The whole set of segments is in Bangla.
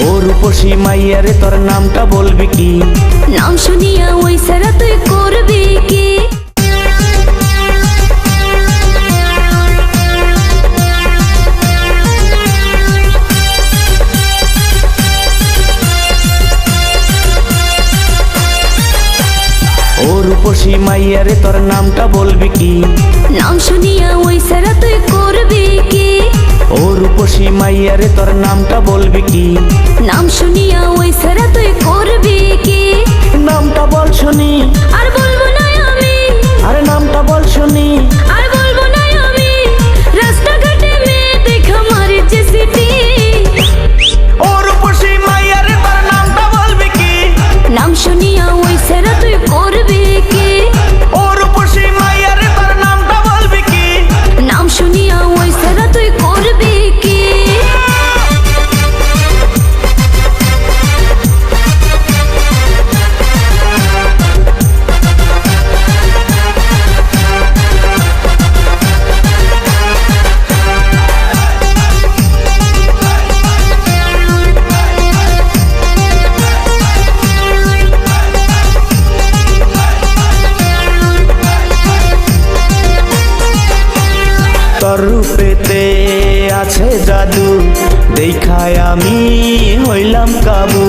ও রূপসী মাইয়া রে তোর নামটা বলবি কি? নাম শুনিয়া ওই সারা তুই করবি কি? ও রূপসী মাইয়া রে তোর নামটা বলবি কি? নাম শুনিয়া ওই সারা তুই করবি কি? ও রূপসী মাইয়া রে তোর নামটা বলবি কি? নাম শুনিয়া ওই সারা তুই করবি কি? নামটা বল শুনি। আর বলবো না আমি। আরে নামটা বল শুনি। আর বলবো না আমি। রাস্তাঘাটে মেয়ে দেখা মারিছে সিটি। ও রূপসী মাইয়া রে তোর নামটা বলবি কি? নাম শুনিয়া ওই সারা তুই করবি কি? ও রূপসী মাইয়া রে তোর নামটা বলবি কি? নাম শুনিয়া ওই সারা তুই করবি কি? তোর রূপেতে আছে জাদু, দেখায় আমি হইলাম কাবু।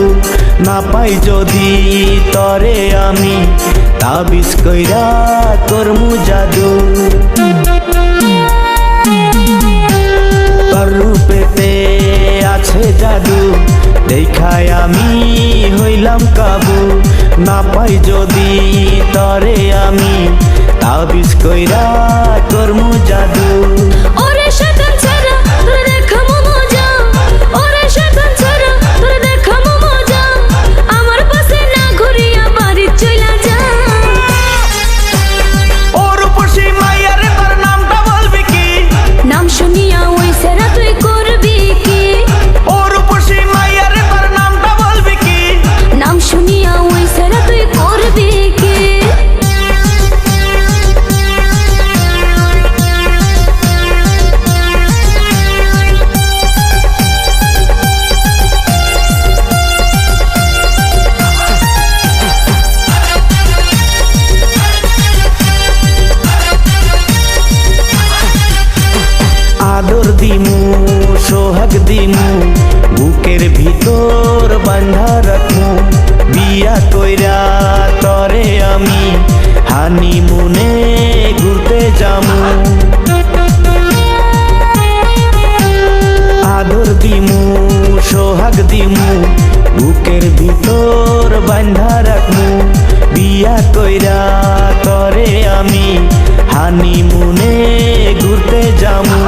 না পাই যদি তরে আমি, তাবিজ কইরা করমু জাদু। তোর রূপেতে আছে জাদু, দেখায় আমি হইলাম কাবু। না পাই যদি তরে আমি, তাবিজ কইরা করমু জাদু। ওরে শয়তান ছাড়া তোরে দেখামু মজা। ওরে শয়তান ছাড়া তোরে দেখামু মজা। আমার পাশে না ঘুরিয়া বাড়ি চইলা যা। ও রূপসী মাইয়া রে তোর নামটা বলবি কি? নাম শুনিয়া ওই সারা তুই করবি কি? ও রূপসী মাইয়া রে তোর নামটা বলবি কি? নাম শুনিয়া ওই সারা তুই করবি কি? আদর দিমু সোহাগ দিমু, বুকের ভিতর বান্ধা রাখমু। বিয়া কইরা তরে আমি হানিমুনে ঘুরতে যামু। আদর দিমু সোহাগ দিমু, বুকের ভিতর বান্ধা রাখমু। বিয়া কইরা তরে আমি হানিমুনে ঘুরতে যামু।